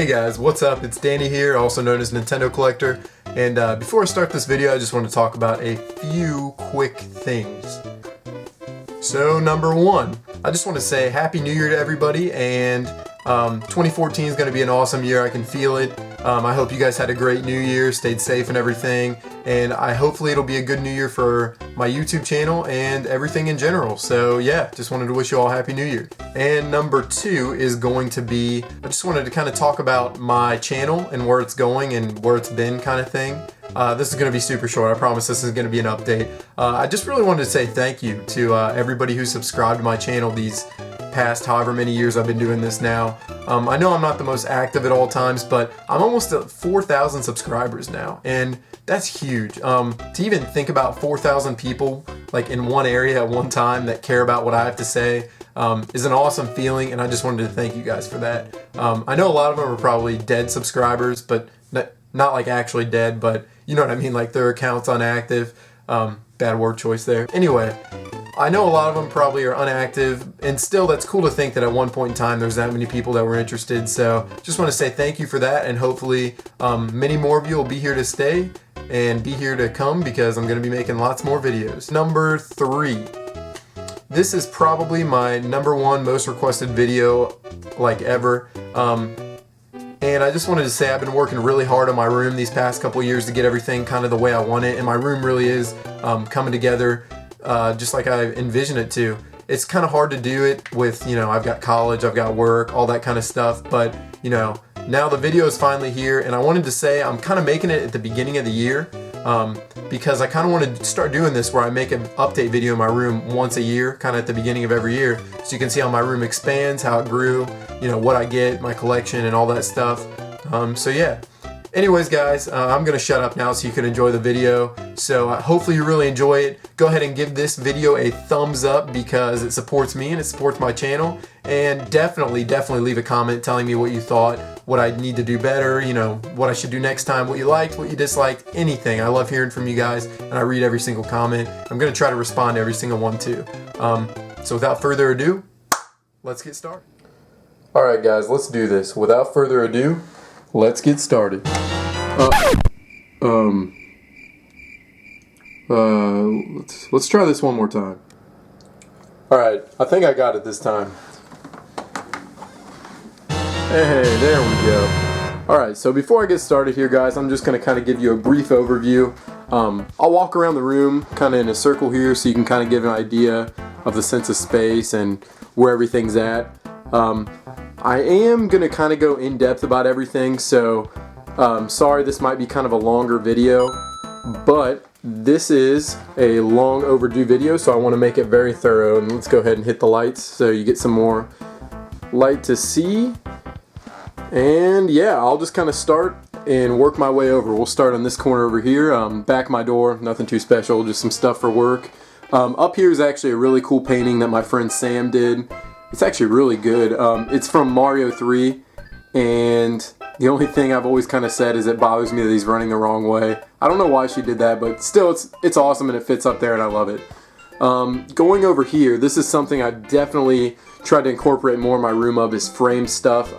Hey guys, what's up? It's Danny here, also known as NintendoCollector, and before I start this video I just want to talk about a few quick things. So number one, I just want to say Happy New Year to everybody, and 2014 is going to be an awesome year. I can feel it. I hope you guys had a great New Year, stayed safe and everything, and hopefully it'll be a good New Year for my YouTube channel and everything in general. So yeah, just wanted to wish you all Happy New Year. And number two is going to be, I just wanted to kind of talk about my channel and where it's going and where it's been kind of thing. This is going to be super short, I promise this is going to be an update. I just really wanted to say thank you to everybody who subscribed to my channel these past however many years I've been doing this now. I know I'm not the most active at all times, but I'm almost at 4,000 subscribers now, and that's huge. To even think about 4,000 people like in one area at one time that care about what I have to say is an awesome feeling, and I just wanted to thank you guys for that. I know a lot of them are probably dead subscribers, but not like actually dead, but you know what I mean, like their account's unactive. Bad word choice there. Anyway, I know a lot of them probably are unactive, and still that's cool to think that at one point in time there's that many people that were interested. So just want to say thank you for that, and hopefully many more of you will be here to stay and be here to come, because I'm going to be making lots more videos. Number three. This is probably my #1 most requested video like ever. And I just wanted to say I've been working really hard on my room these past couple years to get everything kind of the way I want it, and my room really is coming together just like I envision it to. It's kind of hard to do it with, you know, I've got college, I've got work, all that kind of stuff, but you know, now the video is finally here, and I wanted to say I'm kind of making it at the beginning of the year because I kind of want to start doing this where I make an update video in my room once a year, kind of at the beginning of every year, so you can see how my room expands, how it grew, you know, what I get, my collection, and all that stuff. So yeah. Anyways guys, I'm going to shut up now so you can enjoy the video. So hopefully you really enjoy it. Go ahead and give this video a thumbs up because it supports me and it supports my channel. And definitely leave a comment telling me what you thought, what I need to do better, you know, what I should do next time, what you liked, what you disliked, anything. I love hearing from you guys, and I read every single comment. I'm going to try to respond to every single one too. So without further ado, let's get started. Alright guys, let's do this. Without further ado, let's get started. Let's try this one more time. Alright, I think I got it this time. Hey, there we go. Alright, so before I get started here guys, I'm just going to kind of give you a brief overview. I'll walk around the room kind of in a circle here so you can kind of give an idea of the sense of space and where everything's at. I am going to kind of go in depth about everything, so sorry this might be kind of a longer video, but this is a long overdue video, so I want to make it very thorough. And let's go ahead and hit the lights so you get some more light to see. And yeah, I'll just kind of start and work my way over. We'll start on this corner over here, back my door, nothing too special, just some stuff for work. Up here is actually a really cool painting that my friend Sam did. It's actually really good. It's from Mario 3, and the only thing I've always kind of said is it bothers me that he's running the wrong way. I don't know why she did that, but still it's awesome and it fits up there and I love it. Going over here, this is something I definitely tried to incorporate more in my room of, is frame stuff.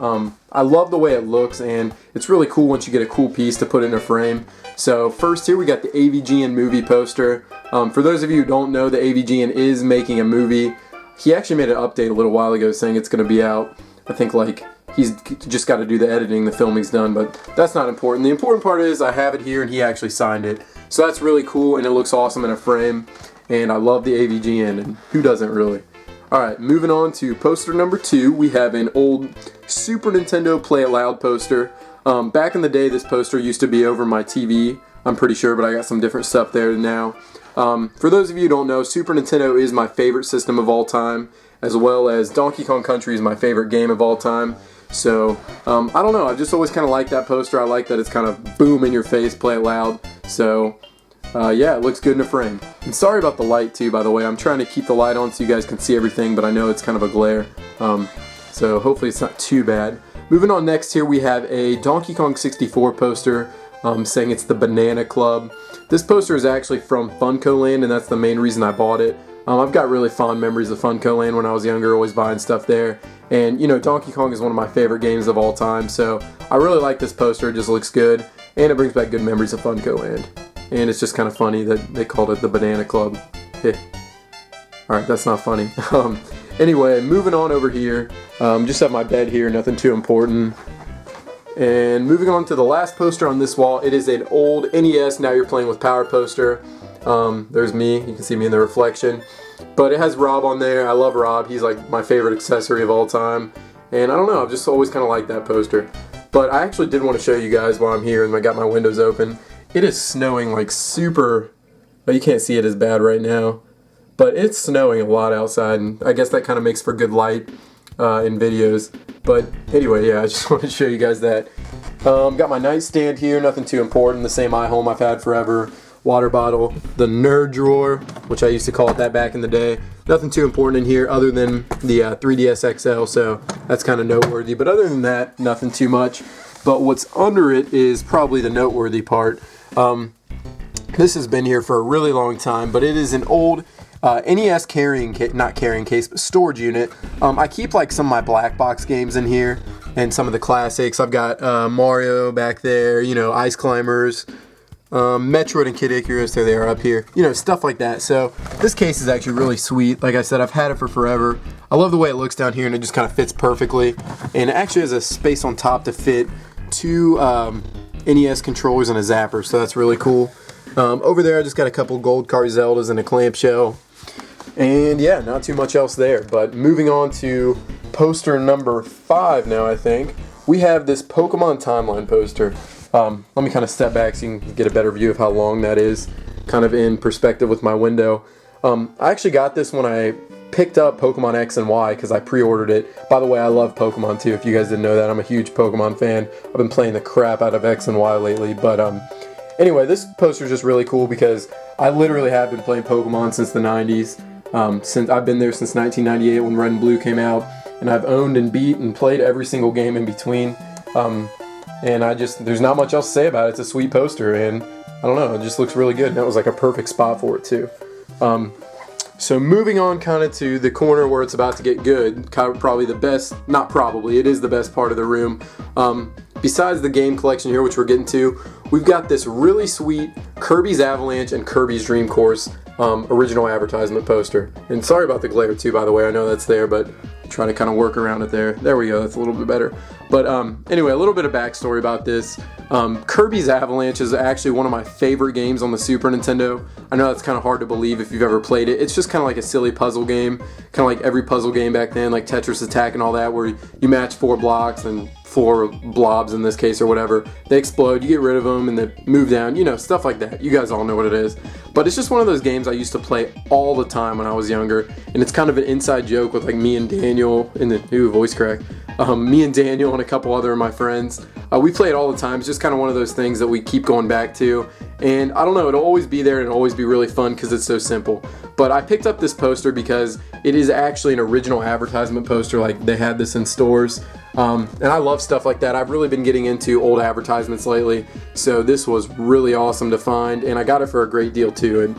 I love the way it looks, and it's really cool once you get a cool piece to put in a frame. So first here we got the AVGN movie poster. For those of you who don't know, the AVGN is making a movie. He actually made an update a little while ago saying it's going to be out. I think like he's just got to do the editing, the filming's done, but that's not important. The important part is I have it here and he actually signed it. So that's really cool, and it looks awesome in a frame, and I love the AVGN, and who doesn't really? Alright, moving on to poster number 2, we have an old Super Nintendo Play It Loud poster. Back in the day this poster used to be over my TV, I'm pretty sure, but I got some different stuff there now. For those of you who don't know, Super Nintendo is my favorite system of all time, as well as Donkey Kong Country is my favorite game of all time. So, I don't know, I've just always kind of liked that poster. I like that it's kind of boom in your face, play it loud. So, yeah, it looks good in a frame. And sorry about the light too, by the way. I'm trying to keep the light on so you guys can see everything, but I know it's kind of a glare. So hopefully it's not too bad. Moving on, next here we have a Donkey Kong 64 poster saying it's the Banana Club. This poster is actually from Funko Land, and that's the main reason I bought it. I've got really fond memories of Funko Land when I was younger, always buying stuff there. And, you know, Donkey Kong is one of my favorite games of all time, so I really like this poster. It just looks good, and it brings back good memories of Funko Land. And it's just kind of funny that they called it the Banana Club. Alright, that's not funny. Anyway, moving on over here. Just have my bed here, nothing too important. And moving on to the last poster on this wall, it is an old NES Now You're Playing with Power poster. There's me, you can see me in the reflection. But it has Rob on there. I love Rob, he's like my favorite accessory of all time. And I don't know, I've just always kind of liked that poster. But I actually did want to show you guys while I'm here and I got my windows open. It is snowing like super, well, you can't see it as bad right now. But it's snowing a lot outside, and I guess that kind of makes for good light in videos. But anyway, yeah, I just wanted to show you guys that. Got my nightstand here, nothing too important. The same iHome I've had forever. Water bottle. The nerd drawer, which I used to call it that back in the day. Nothing too important in here other than the 3DS XL, so that's kind of noteworthy. But other than that, nothing too much. But what's under it is probably the noteworthy part. This has been here for a really long time, but it is an old NES not carrying case, but storage unit. I keep like some of my black box games in here and some of the classics. I've got Mario back there, you know, Ice Climbers, Metroid and Kid Icarus, there they are up here, you know, stuff like that. So this case is actually really sweet. Like I said, I've had it for forever. I love the way it looks down here, and it just kind of fits perfectly. And it actually has a space on top to fit two NES controllers and a zapper, so that's really cool. Over there I just got a couple Gold Card Zeldas and a clamshell. And yeah, not too much else there. But moving on to poster number 5 now, I think. We have this Pokemon Timeline poster. Let me kind of step back so you can get a better view of how long that is, kind of in perspective with my window. I actually got this when I picked up Pokemon X and Y because I pre-ordered it. By the way, I love Pokemon too, if you guys didn't know that. I'm a huge Pokemon fan. I've been playing the crap out of X and Y lately, but anyway, this poster is just really cool because I literally have been playing Pokemon since the 90s. Since I've been there since 1998 when Red and Blue came out, and I've owned and beat and played every single game in between. And there's not much else to say about it. It's a sweet poster, and I don't know, it just looks really good. And that was like a perfect spot for it too. So moving on kind of to the corner where it's about to get good, probably the best, not probably, it is the best part of the room. Besides the game collection here, which we're getting to, we've got this really sweet Kirby's Avalanche and Kirby's Dream Course original advertisement poster. And sorry about the glare too, by the way, I know that's there, but I'm trying to kind of work around it there. There we go, that's a little bit better. But anyway, a little bit of backstory about this. Kirby's Avalanche is actually one of my favorite games on the Super Nintendo. I know that's kind of hard to believe if you've ever played it. It's just kind of like a silly puzzle game, kind of like every puzzle game back then, like Tetris Attack and all that, where you match 4 blocks and 4 blobs in this case or whatever. They explode, you get rid of them, and they move down, you know, stuff like that. You guys all know what it is. But it's just one of those games I used to play all the time when I was younger, and it's kind of an inside joke with like me and Daniel in the voice crack. Me and Daniel and a couple other of my friends. We play it all the time. It's just kind of one of those things that we keep going back to. And I don't know, it'll always be there and it'll always be really fun because it's so simple. But I picked up this poster because it is actually an original advertisement poster. Like, they had this in stores. And I love stuff like that. I've really been getting into old advertisements lately. So this was really awesome to find. And I got it for a great deal too. And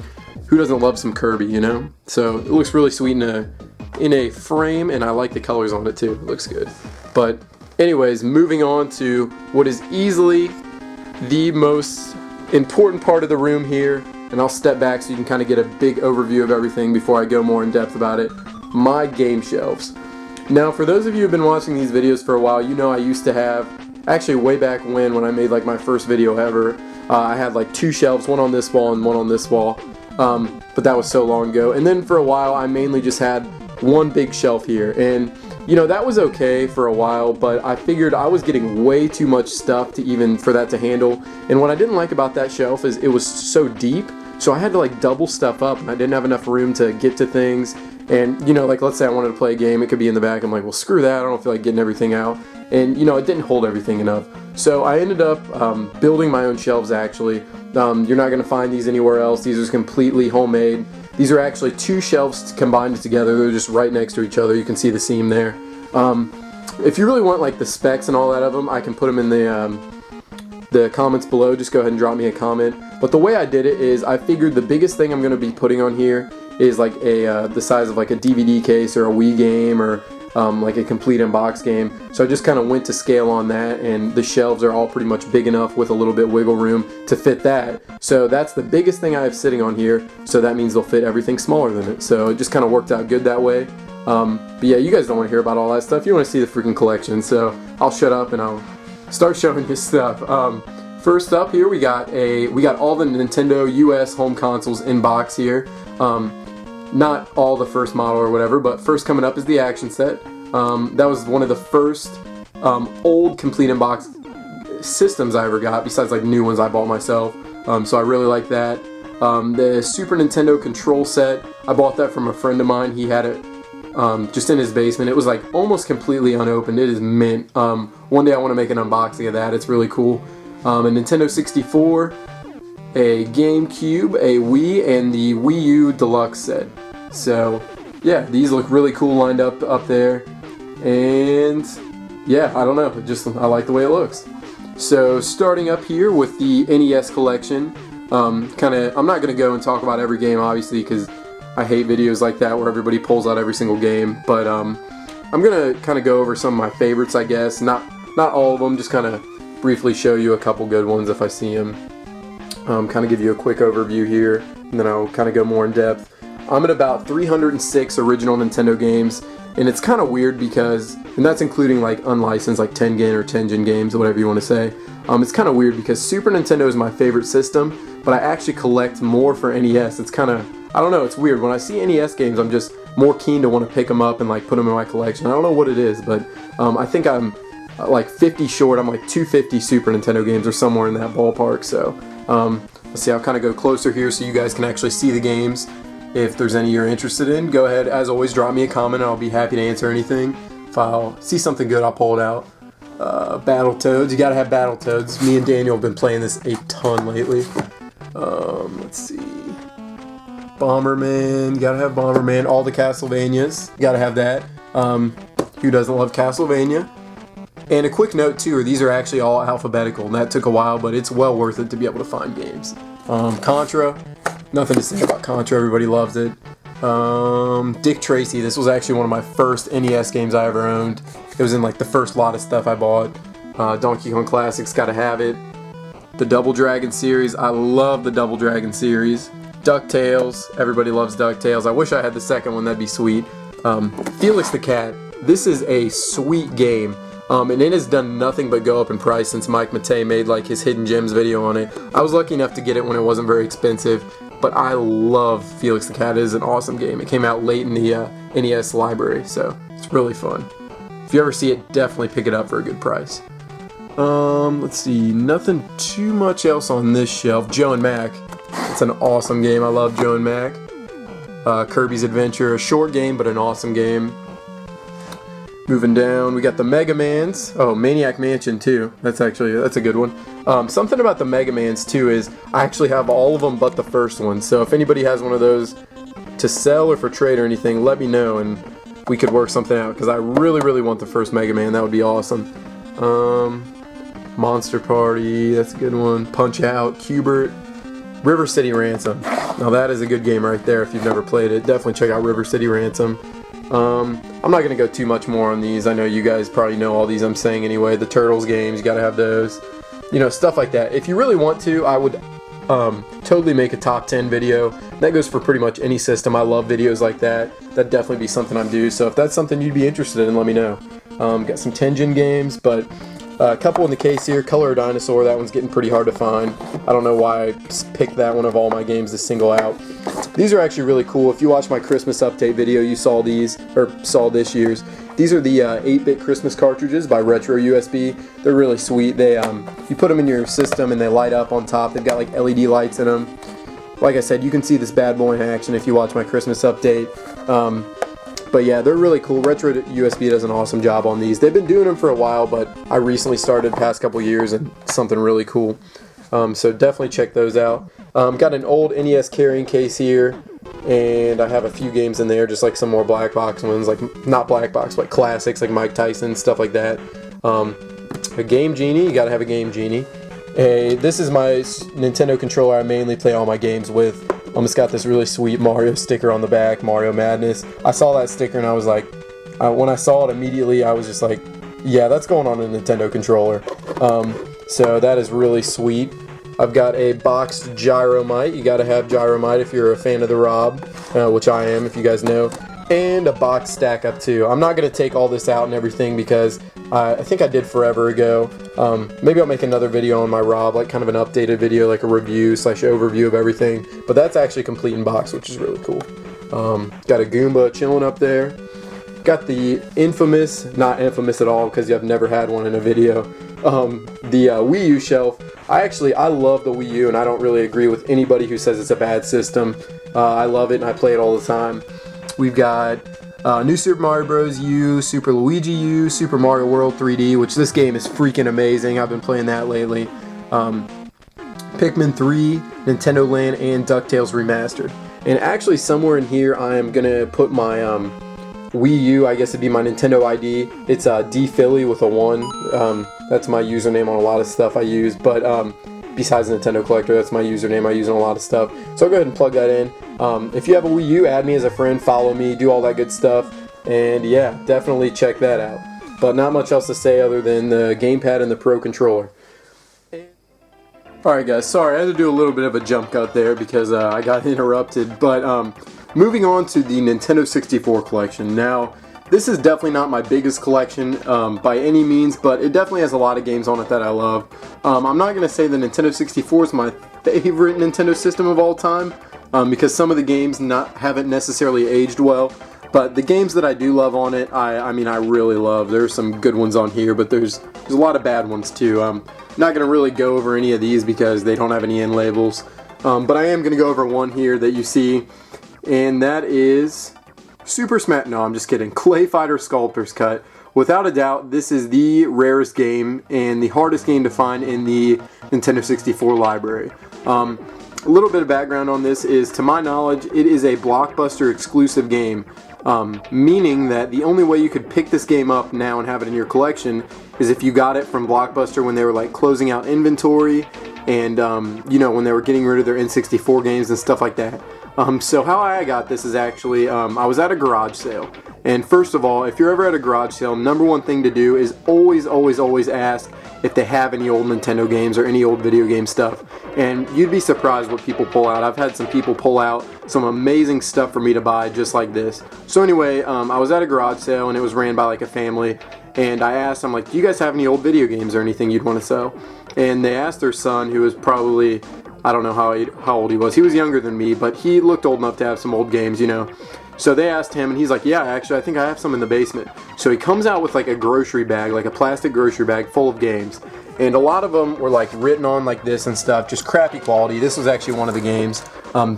who doesn't love some Kirby, you know? So it looks really sweet in a frame, and I like the colors on it too. It looks good. But anyways, moving on to what is easily the most important part of the room here, and I'll step back so you can kind of get a big overview of everything before I go more in depth about it. My game shelves. Now, for those of you who have been watching these videos for a while, you know I used to have, actually way back when I made like my first video ever, I had like 2 shelves, one on this wall and one on this wall. But that was so long ago. And then for a while I mainly just had one big shelf here, and you know, that was okay for a while, but I figured I was getting way too much stuff for that to handle. And what I didn't like about that shelf is it was so deep, so I had to like double stuff up, and I didn't have enough room to get to things. And you know, like let's say I wanted to play a game, it could be in the back. I'm like, well, screw that, I don't feel like getting everything out. And you know, it didn't hold everything enough. So I ended up building my own shelves actually. You're not going to find these anywhere else. These are completely homemade. These are actually 2 shelves combined together. They're just right next to each other. You can see the seam there. If you really want like the specs and all that of them, I can put them in the comments below. Just go ahead and drop me a comment. But the way I did it is I figured the biggest thing I'm going to be putting on here is like the size of like a DVD case or a Wii game or like a complete unbox game. So I just kind of went to scale on that, and the shelves are all pretty much big enough with a little bit wiggle room to fit that. So that's the biggest thing I have sitting on here, so that means they'll fit everything smaller than it. So it just kind of worked out good that way. But yeah, you guys don't want to hear about all that stuff. You want to see the freaking collection, so I'll shut up and I'll start showing you stuff. First up here, we got all the Nintendo US home consoles in box here. Not all the first model or whatever, but first coming up is the action set. That was one of the first old complete in-box systems I ever got, besides like new ones I bought myself. So I really like that. The Super Nintendo control set, I bought that from a friend of mine. He had it just in his basement. It was like almost completely unopened. It is mint. One day I want to make an unboxing of that. It's really cool. A Nintendo 64, a GameCube, a Wii, and the Wii U Deluxe set. So yeah, these look really cool lined up there, and yeah, I don't know, I like the way it looks. So starting up here with the NES collection, I'm not going to go and talk about every game obviously, because I hate videos like that where everybody pulls out every single game, but I'm going to kind of go over some of my favorites, I guess. Not all of them, just kind of briefly show you a couple good ones if I see them. Kind of give you a quick overview here, and then I'll kind of go more in depth. I'm at about 306 original Nintendo games, and it's kind of weird because, and that's including like unlicensed, like Tengen or Tengen games, or whatever you want to say. It's kind of weird because Super Nintendo is my favorite system, but I actually collect more for NES. It's kind of, I don't know, it's weird. When I see NES games, I'm just more keen to want to pick them up and like put them in my collection. I don't know what it is, but I think I'm like 50 short. I'm like 250 Super Nintendo games or somewhere in that ballpark. So let's see, I'll kind of go closer here so you guys can actually see the games. If there's any you're interested in, go ahead, as always, drop me a comment and I'll be happy to answer anything. If I'll see something good, I'll pull it out. Battletoads, you gotta have Battletoads. Me and Daniel have been playing this a ton lately. Let's see. Bomberman, you gotta have Bomberman. All the Castlevanias, you gotta have that. Who doesn't love Castlevania? And a quick note too, these are actually all alphabetical, and that took a while, but it's well worth it to be able to find games. Contra, nothing to say about Contra, everybody loves it. Dick Tracy, this was actually one of my first NES games I ever owned. It was in like the first lot of stuff I bought. Donkey Kong Classics, gotta have it. The Double Dragon series, I love the Double Dragon series. DuckTales, everybody loves DuckTales. I wish I had the second one, that'd be sweet. Felix the Cat, this is a sweet game. And it has done nothing but go up in price since Mike Matei made like his Hidden Gems video on it. I was lucky enough to get it when it wasn't very expensive, but I love Felix the Cat. It is an awesome game. It came out late in the NES library, so it's really fun. If you ever see it, definitely pick it up for a good price. Let's see, nothing too much else on this shelf. Joe and Mac, it's an awesome game. I love Joe and Mac. Kirby's Adventure, a short game, but an awesome game. Moving down, we got the Mega Mans. Oh, Maniac Mansion 2. That's a good one. Something about the Mega Mans 2 is I actually have all of them but the first one. So if anybody has one of those to sell or for trade or anything, let me know and we could work something out, because I really, really want the first Mega Man. That would be awesome. Monster Party, that's a good one. Punch Out, Q*bert, River City Ransom. Now that is a good game right there if you've never played it. Definitely check out River City Ransom. I'm not going to go too much more on these. I know you guys probably know all these I'm saying anyway. The Turtles games, you got to have those. You know, stuff like that. If you really want to, I would totally make a top 10 video. That goes for pretty much any system. I love videos like that. That'd definitely be something I'm due. So if that's something you'd be interested in, let me know. Got some Tengen games, but a couple in the case here. Color Dinosaur, that one's getting pretty hard to find. I don't know why I picked that one of all my games to single out. These are actually really cool. If you watch my Christmas update video, you saw these, or saw this year's. These are the 8-bit Christmas cartridges by Retro USB. They're really sweet. They you put them in your system and they light up on top. They've got like LED lights in them. Like I said, you can see this bad boy in action if you watch my Christmas update. But yeah, they're really cool. Retro USB does an awesome job on these. They've been doing them for a while, but I recently started the past couple years, and something really cool. So definitely check those out. Got an old NES carrying case here, and I have a few games in there, just like some more black box ones, like not black box, but classics like Mike Tyson, stuff like that. A Game Genie, you gotta have a Game Genie. This is my Nintendo controller I mainly play all my games with. It's got this really sweet Mario sticker on the back, Mario Madness. I saw that sticker and I was like, when I saw it immediately, I was just like, yeah, that's going on a Nintendo controller. So that is really sweet. I've got a boxed Gyromite. You gotta have Gyromite if you're a fan of the Rob, which I am, if you guys know. And a box stack up too. I'm not gonna take all this out and everything because I think I did forever ago. Maybe I'll make another video on my Rob, like kind of an updated video, like a review / overview of everything. But that's actually complete in box, which is really cool. Got a Goomba chilling up there. Got the infamous, not infamous at all because I've never had one in a video, the Wii U shelf. I love the Wii U, and I don't really agree with anybody who says it's a bad system. I love it and I play it all the time. We've got New Super Mario Bros. U, Super Luigi U, Super Mario World 3D, which this game is freaking amazing. I've been playing that lately. Pikmin 3, Nintendo Land, and DuckTales Remastered. And actually somewhere in here I am going to put my Wii U, I guess it'd be my Nintendo ID. It's dphilly with a 1. That's my username on a lot of stuff I use, but besides NintendoCollector, that's my username I use on a lot of stuff. So I'll go ahead and plug that in. If you have a Wii U, add me as a friend, follow me, do all that good stuff, and yeah, definitely check that out. But not much else to say other than the gamepad and the Pro Controller. Alright guys, sorry, I had to do a little bit of a jump cut there because I got interrupted, but moving on to the Nintendo 64 collection. Now, this is definitely not my biggest collection by any means, but it definitely has a lot of games on it that I love. I'm not going to say the Nintendo 64 is my favorite Nintendo system of all time, because some of the games haven't necessarily aged well, but the games that I do love on it, I mean I really love. There's some good ones on here, but there's a lot of bad ones too. I'm not going to really go over any of these because they don't have any end labels, but I am going to go over one here that you see, and that is Super Smash. No, I'm just kidding. Clay Fighter Sculptor's Cut. Without a doubt, this is the rarest game and the hardest game to find in the Nintendo 64 library. A little bit of background on this is, to my knowledge, it is a Blockbuster exclusive game, meaning that the only way you could pick this game up now and have it in your collection is if you got it from Blockbuster when they were like closing out inventory and you know, when they were getting rid of their N64 games and stuff like that. So how I got this is actually, I was at a garage sale. And first of all, if you're ever at a garage sale, number one thing to do is always ask if they have any old Nintendo games or any old video game stuff. And you'd be surprised what people pull out. I've had some people pull out some amazing stuff for me to buy just like this. So anyway, I was at a garage sale and it was ran by like a family. And I asked, I'm like, do you guys have any old video games or anything you'd want to sell? And they asked their son, who was probably, I don't know how old he was. He was younger than me, but he looked old enough to have some old games, you know. So they asked him, and he's like, yeah, actually, I think I have some in the basement. So he comes out with like a grocery bag, like a plastic grocery bag full of games. And a lot of them were like written on like this and stuff, just crappy quality. This was actually one of the games.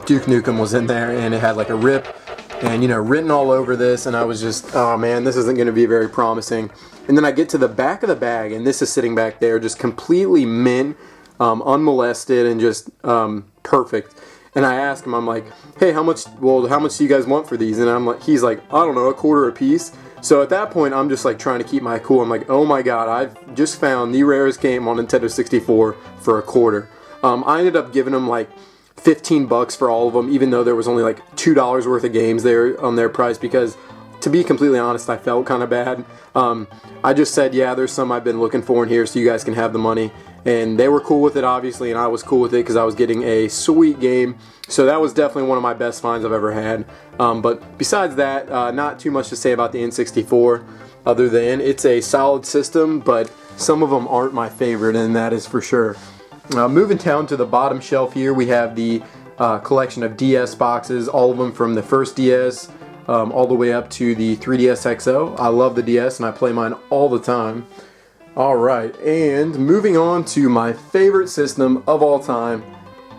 Duke Nukem was in there, and it had like a rip and, you know, written all over this. And I was just, oh man, this isn't going to be very promising. And then I get to the back of the bag, and this is sitting back there, just completely mint, unmolested, and just perfect. And I ask him, I'm like, hey, how much do you guys want for these? And he's like, I don't know, $1 a piece. So at that point, I'm just like trying to keep my cool. I'm like, oh my god, I've just found the rarest game on Nintendo 64 for $1. I ended up giving him like $15 for all of them, even though there was only like $2 worth of games there on their price, because to be completely honest, I felt kind of bad. I just said, yeah, there's some I've been looking for in here, so you guys can have the money. And they were cool with it, obviously, and I was cool with it because I was getting a sweet game. So that was definitely one of my best finds I've ever had. But besides that, not too much to say about the N64, other than it's a solid system, but some of them aren't my favorite, and that is for sure. Moving down to the bottom shelf here, we have the collection of DS boxes, all of them from the first DS, all the way up to the 3DS XO. I love the DS, and I play mine all the time. Alright, and moving on to my favorite system of all time.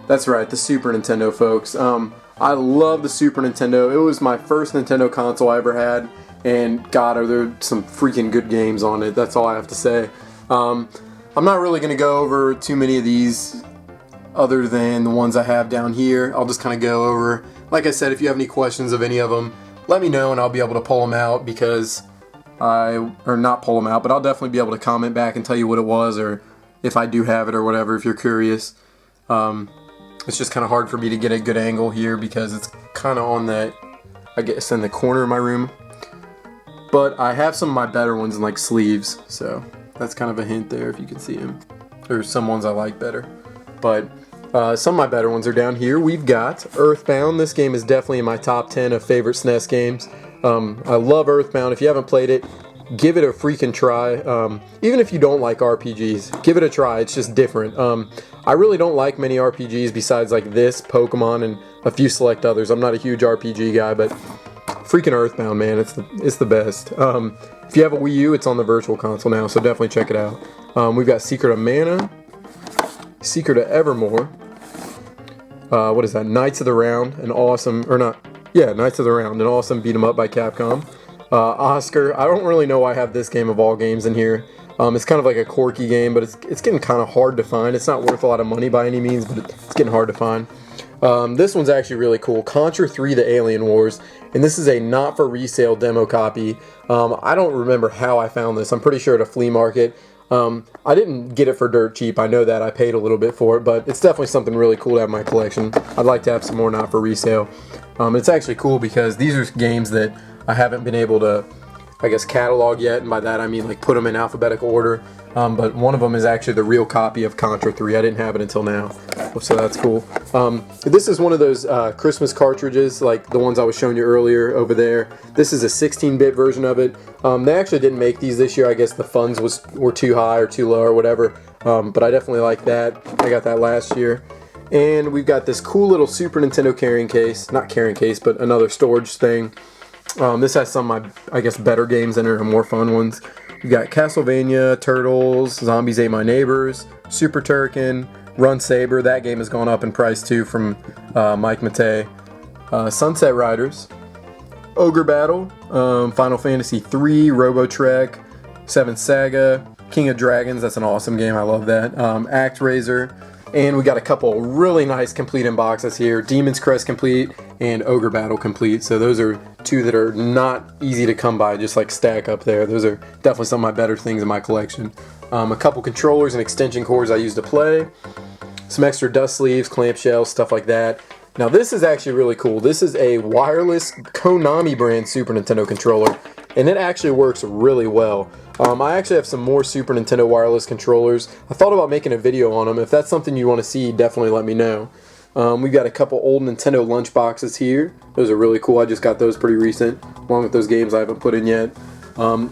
That's right, the Super Nintendo, folks. I love the Super Nintendo. It was my first Nintendo console I ever had, and god, are there some freaking good games on it. That's all I have to say. I'm not really going to go over too many of these other than the ones I have down here. I'll just kind of go over, like I said, if you have any questions of any of them, let me know and I'll be able to pull them out, because or not pull them out, but I'll definitely be able to comment back and tell you what it was, or if I do have it or whatever, if you're curious. It's just kind of hard for me to get a good angle here because it's kind of on that, I guess, in the corner of my room. But I have some of my better ones in like sleeves, so that's kind of a hint there if you can see them. There's some ones I like better. But some of my better ones are down here. We've got Earthbound. This game is definitely in my top 10 of favorite SNES games. I love Earthbound. If you haven't played it, give it a freaking try. Even if you don't like RPGs, give it a try. It's just different. I really don't like many RPGs besides like this, Pokemon, and a few select others. I'm not a huge RPG guy, but freaking Earthbound, man, it's the best. If you have a Wii U, it's on the Virtual Console now, so definitely check it out. We've got Secret of Mana, Secret of Evermore. What is that? Knights of the Round, an awesome, or not, yeah, Knights of the Round, an awesome beat 'em up by Capcom. Oscar, I don't really know why I have this game of all games in here. It's kind of like a quirky game, but it's getting kind of hard to find. It's not worth a lot of money by any means, but it's getting hard to find. This one's actually really cool. Contra 3: The Alien Wars, and this is a not-for-resale demo copy. I don't remember how I found this. I'm pretty sure at a flea market. I didn't get it for dirt cheap. I know that. I paid a little bit for it, but it's definitely something really cool to have in my collection. I'd like to have some more not-for-resale. It's actually cool because these are games that I haven't been able to, I guess, catalog yet, and by that I mean like put them in alphabetical order. But one of them is actually the real copy of Contra 3. I didn't have it until now, so that's cool. This is one of those Christmas cartridges, like the ones I was showing you earlier over there. This is a 16-bit version of it. They actually didn't make these this year. I guess the funds were too high or too low or whatever. But I definitely like that. I got that last year. And we've got this cool little Super Nintendo carrying case. Not carrying case, but another storage thing. This has some of my, I guess, better games in it, or more fun ones. We've got Castlevania, Turtles, Zombies Ate My Neighbors, Super Turrican, Run Saber. That game has gone up in price too from Mike Matei. Sunset Riders, Ogre Battle, Final Fantasy III, Robo Trek, 7 Saga, King of Dragons. That's an awesome game. I love that. ActRaiser. And we got a couple really nice complete in boxes here. Demon's Crest complete and Ogre Battle complete. So those are two that are not easy to come by, just like stack up there. Those are definitely some of my better things in my collection. A couple controllers and extension cords I use to play. Some extra dust sleeves, clamshells, stuff like that. Now this is actually really cool. This is a wireless Konami brand Super Nintendo controller, and it actually works really well. I actually have some more Super Nintendo wireless controllers. I thought about making a video on them. If that's something you want to see, definitely let me know. We've got a couple old Nintendo lunch boxes here. Those are really cool. I just got those pretty recent, along with those games I haven't put in yet.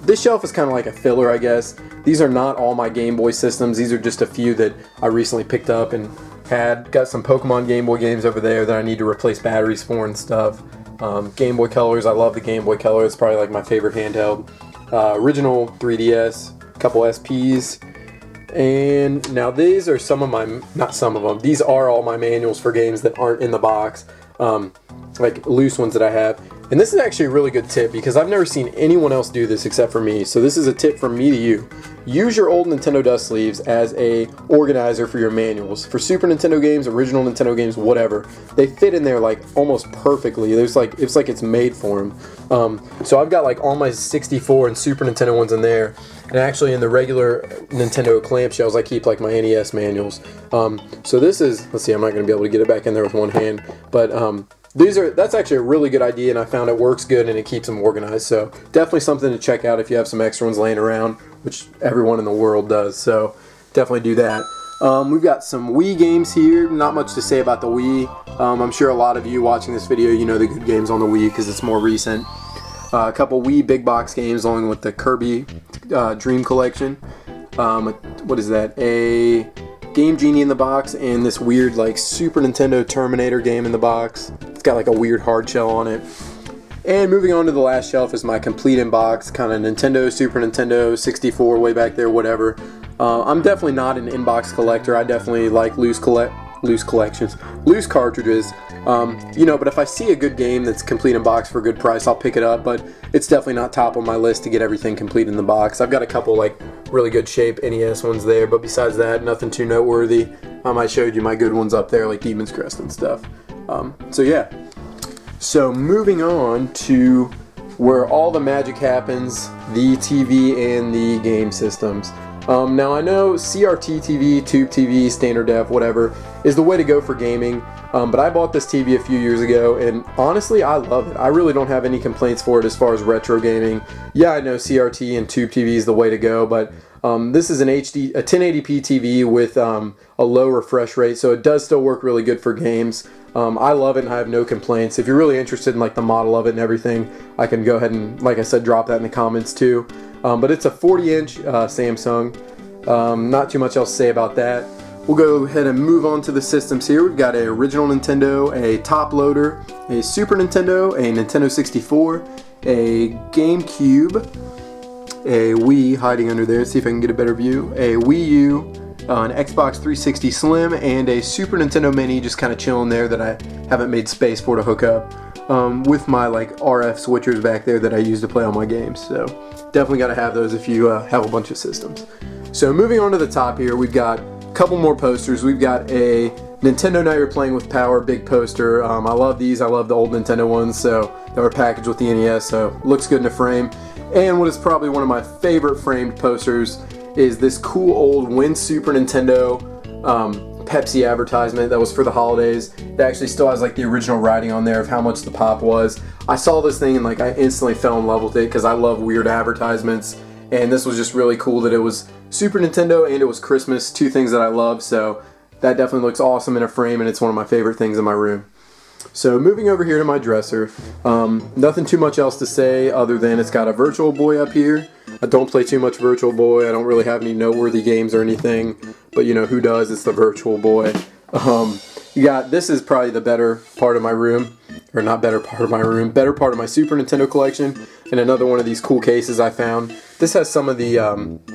This shelf is kind of like a filler, I guess. These are not all my Game Boy systems. These are just a few that I recently picked up and had. Got some Pokemon Game Boy games over there that I need to replace batteries for and stuff. Game Boy Colors. I love the Game Boy Color. It's probably like my favorite handheld. Original 3DS, a couple SPs, and now these are some of my, not some of them, these are all my manuals for games that aren't in the box, like loose ones that I have. And this is actually a really good tip because I've never seen anyone else do this except for me. So this is a tip from me to you. Use your old Nintendo dust sleeves as a organizer for your manuals. For Super Nintendo games, original Nintendo games, whatever. They fit in there like almost perfectly. It's like it's made for them. So I've got like all my 64 and Super Nintendo ones in there. And actually in the regular Nintendo clamshells, I keep like my NES manuals. So this is, let's see, I'm not going to be able to get it back in there with one hand. But that's actually a really good idea, and I found it works good and it keeps them organized. So definitely something to check out if you have some extra ones laying around, which everyone in the world does. So definitely do that. We've got some Wii games here. Not much to say about the Wii. I'm sure a lot of you watching this video, you know the good games on the Wii because it's more recent. A couple Wii big box games along with the Kirby Dream Collection. What is that? A Game Genie in the box and this weird like Super Nintendo Terminator game in the box. It's got like a weird hard shell on it. And moving on to the last shelf is my complete in box, kind of Nintendo, Super Nintendo, 64 way back there, whatever. I'm definitely not an in-box collector. I definitely like loose collections, loose cartridges. But if I see a good game that's complete in box for a good price, I'll pick it up, but it's definitely not top on my list to get everything complete in the box. I've got a couple like really good shape NES ones there, but besides that, nothing too noteworthy. I showed you my good ones up there, like Demon's Crest and stuff. So yeah. So moving on to where all the magic happens, the TV and the game systems. Now I know CRT TV, Tube TV, Standard Def, whatever, is the way to go for gaming. But I bought this TV a few years ago, and honestly, I love it. I really don't have any complaints for it as far as retro gaming. Yeah, I know CRT and tube TV is the way to go, but this is a 1080p TV with a low refresh rate, so it does still work really good for games. I love it and I have no complaints. If you're really interested in like the model of it and everything, I can go ahead and, like I said, drop that in the comments too. But it's a 40-inch Samsung. Not too much else to say about that. We'll go ahead and move on to the systems here. We've got an original Nintendo, a top loader, a Super Nintendo, a Nintendo 64, a GameCube, a Wii hiding under there. See if I can get a better view. A Wii U, an Xbox 360 Slim, and a Super Nintendo Mini just kind of chilling there that I haven't made space for to hook up. With my like RF switchers back there that I use to play all my games. So definitely got to have those if you have a bunch of systems. So moving on to the top here, we've got a couple more posters. We've got a Nintendo Now You're Playing with Power big poster. I love these. I love the old Nintendo ones, so they were packaged with the NES, so looks good in a frame. And what is probably one of my favorite framed posters is this cool old Win Super Nintendo Pepsi advertisement that was for the holidays. It actually still has like the original writing on there of how much the pop was. I saw this thing and like I instantly fell in love with it because I love weird advertisements, and this was just really cool that it was Super Nintendo and it was Christmas, two things that I love, so that definitely looks awesome in a frame and it's one of my favorite things in my room. So moving over here to my dresser, nothing too much else to say other than it's got a Virtual Boy up here. I don't play too much Virtual Boy. I don't really have any noteworthy games or anything, but you know who does? It's the Virtual Boy. This is probably the better part of my room, or not better part of my room, better part of my Super Nintendo collection, and another one of these cool cases I found. This has some of the,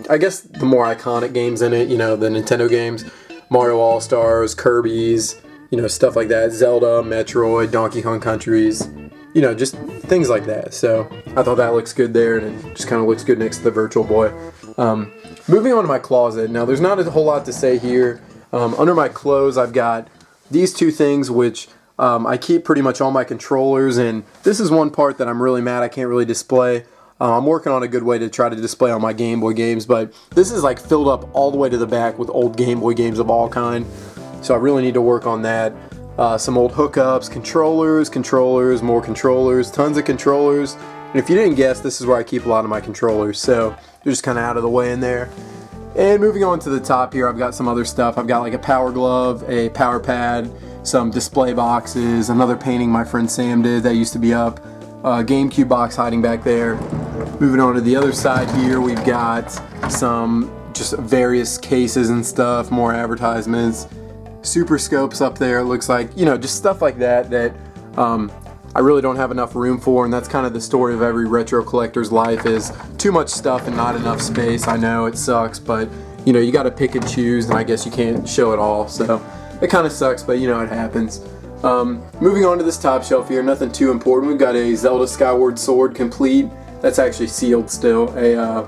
I guess the more iconic games in it, you know, the Nintendo games, Mario All-Stars, Kirby's, you know, stuff like that, Zelda, Metroid, Donkey Kong Countries, you know, just things like that. So I thought that looks good there, and it just kind of looks good next to the Virtual Boy. Moving on to my closet. Now, there's not a whole lot to say here. Under my clothes, I've got these two things, which I keep pretty much all my controllers, and this is one part that I'm really mad I can't really display. I'm working on a good way to try to display all my Game Boy games, but this is like filled up all the way to the back with old Game Boy games of all kind. So I really need to work on that. Some old hookups, controllers, more controllers, tons of controllers. And if you didn't guess, this is where I keep a lot of my controllers. So they're just kind of out of the way in there. And moving on to the top here, I've got some other stuff. I've got like a power glove, a power pad, some display boxes, another painting my friend Sam did that used to be up, a GameCube box hiding back there. Moving on to the other side here, we've got some just various cases and stuff, more advertisements. Super scopes up there, it looks like, you know, just stuff like that I really don't have enough room for, and that's kind of the story of every retro collector's life, is too much stuff and not enough space. I know it sucks, but you know, you got to pick and choose, and I guess you can't show it all, so it kind of sucks, but you know, it happens. Moving on to this top shelf here, nothing too important. We've got a Zelda Skyward Sword complete, that's actually sealed still, a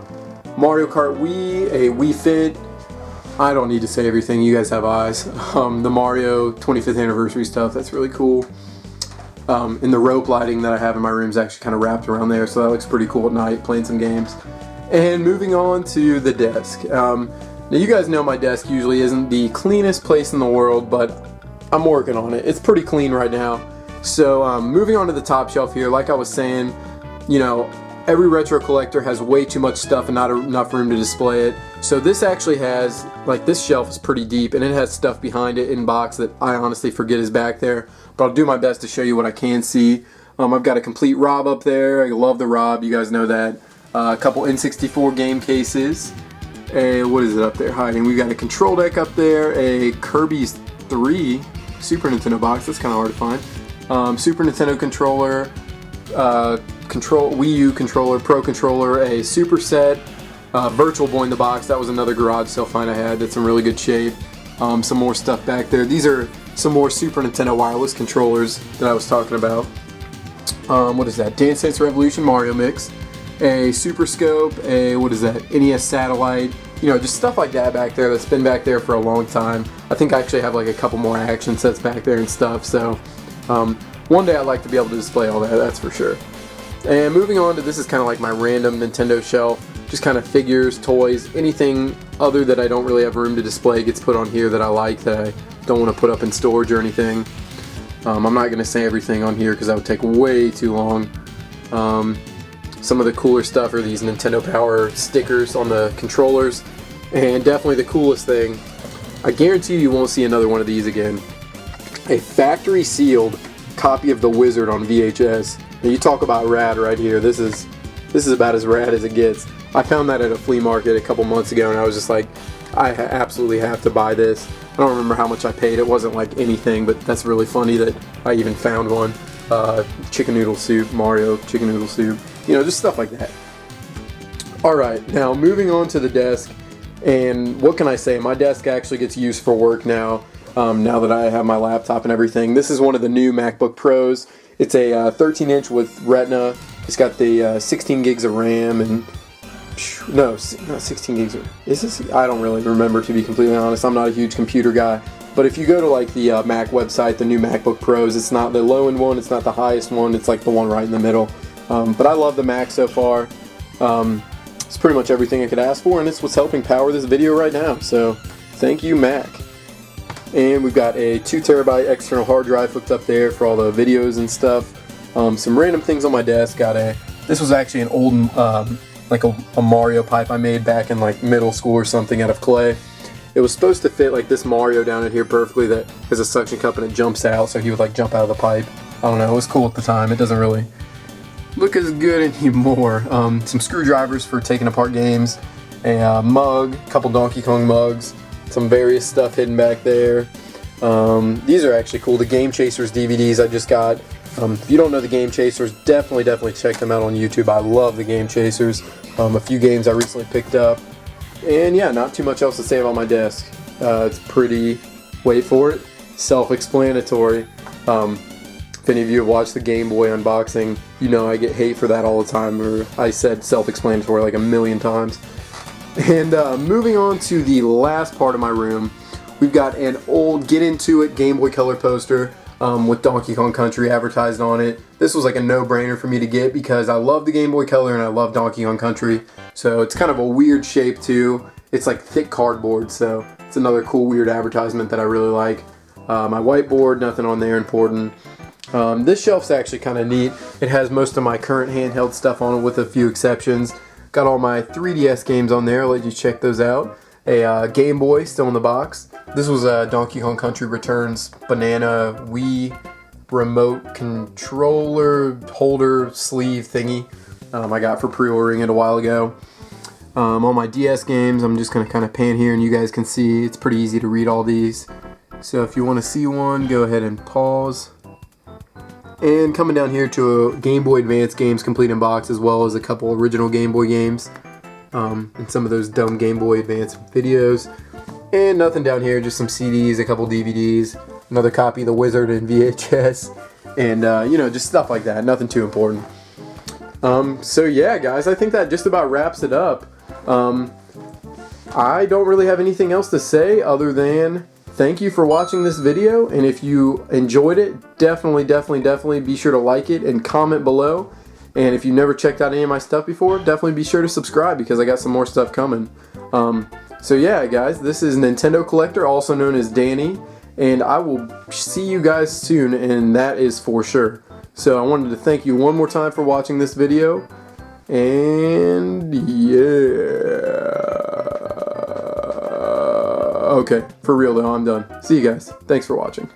Mario Kart Wii, a Wii Fit. I don't need to say everything, you guys have eyes. The Mario 25th anniversary stuff, that's really cool. And the rope lighting that I have in my room is actually kind of wrapped around there, so that looks pretty cool at night, playing some games. And moving on to the desk. Now you guys know my desk usually isn't the cleanest place in the world, but I'm working on it. It's pretty clean right now. So moving on to the top shelf here, like I was saying, you know, every retro collector has way too much stuff and not enough room to display it. So this actually has, like, this shelf is pretty deep, and it has stuff behind it in box that I honestly forget is back there. But I'll do my best to show you what I can see. I've got a complete Rob up there. I love the Rob, you guys know that. A couple N64 game cases. What is it up there hiding? We've got a control deck up there, a Kirby's 3 Super Nintendo box, that's kind of hard to find. Super Nintendo controller, Wii U controller, Pro controller, a Super Set, Virtual Boy in the box. That was another garage sale find I had that's in really good shape. Some more stuff back there. These are some more Super Nintendo wireless controllers that I was talking about. What is that? Dance Dance Revolution Mario Mix, a Super Scope, a, what is that, NES Satellite. You know, just stuff like that back there that's been back there for a long time. I think I actually have like a couple more action sets back there and stuff, so one day I'd like to be able to display all that, that's for sure. And moving on to, this is kind of like my random Nintendo shelf, just kind of figures, toys, anything other that I don't really have room to display gets put on here that I like, that I don't want to put up in storage or anything. I'm not going to say everything on here because that would take way too long. Some of the cooler stuff are these Nintendo Power stickers on the controllers, and definitely the coolest thing, I guarantee you won't see another one of these again, a factory sealed copy of The Wizard on VHS. Now you talk about rad right here. This is about as rad as it gets. I found that at a flea market a couple months ago, and I was just like, I absolutely have to buy this. I don't remember how much I paid. It wasn't like anything, but that's really funny that I even found one. Chicken noodle soup, Mario chicken noodle soup, you know, just stuff like that. Alright, now moving on to the desk, and what can I say, my desk actually gets used for work now, now that I have my laptop and everything. This is one of the new MacBook Pros. It's a 13-inch with Retina. It's got the 16 gigs of RAM, and no, not 16 gigs of, is this? I don't really remember, to be completely honest. I'm not a huge computer guy. But if you go to like the Mac website, the new MacBook Pros, it's not the low-end one, it's not the highest one, it's like the one right in the middle. But I love the Mac so far. It's pretty much everything I could ask for, and it's what's helping power this video right now. So thank you, Mac. And we've got a 2 terabyte external hard drive hooked up there for all the videos and stuff. Some random things on my desk. This was actually an old like a Mario pipe I made back in like middle school or something out of clay. It was supposed to fit like this Mario down in here perfectly, that has a suction cup and it jumps out, so he would like jump out of the pipe. I don't know, it was cool at the time. It doesn't really look as good anymore. Some screwdrivers for taking apart games, a mug, a couple Donkey Kong mugs, some various stuff hidden back there. These are actually cool, the Game Chasers DVDs I just got. If you don't know the Game Chasers, definitely check them out on YouTube. I love the Game Chasers. A few games I recently picked up. And yeah, not too much else to say about my desk. It's pretty, wait for it, self-explanatory. If any of you have watched the Game Boy unboxing, you know I get hate for that all the time, or I said self-explanatory like a million times. And moving on to the last part of my room, we've got an old Get Into It Game Boy Color poster with Donkey Kong Country advertised on it. This was like a no-brainer for me to get because I love the Game Boy Color and I love Donkey Kong Country. So it's kind of a weird shape too. It's like thick cardboard, so it's another cool weird advertisement that I really like. My whiteboard, nothing on there important. This shelf's actually kind of neat. It has most of my current handheld stuff on it with a few exceptions. Got all my 3DS games on there, I'll let you check those out. A Game Boy still in the box. This was a Donkey Kong Country Returns banana Wii remote controller holder sleeve thingy I got for pre-ordering it a while ago. All my DS games, I'm just going to kind of pan here and you guys can see it's pretty easy to read all these. So if you want to see one, go ahead and pause. And coming down here to a Game Boy Advance games complete in box, as well as a couple original Game Boy games. And some of those dumb Game Boy Advance videos. And nothing down here, just some CDs, a couple DVDs, another copy of The Wizard in VHS, and you know, just stuff like that, nothing too important. So yeah guys, I think that just about wraps it up. I don't really have anything else to say other than thank you for watching this video, and if you enjoyed it, definitely be sure to like it and comment below. And if you've never checked out any of my stuff before, definitely be sure to subscribe because I got some more stuff coming. So yeah guys, this is NintendoCollector, also known as Danny, and I will see you guys soon, and that is for sure. So I wanted to thank you one more time for watching this video, and yeah. Okay, for real though, I'm done. See you guys. Thanks for watching.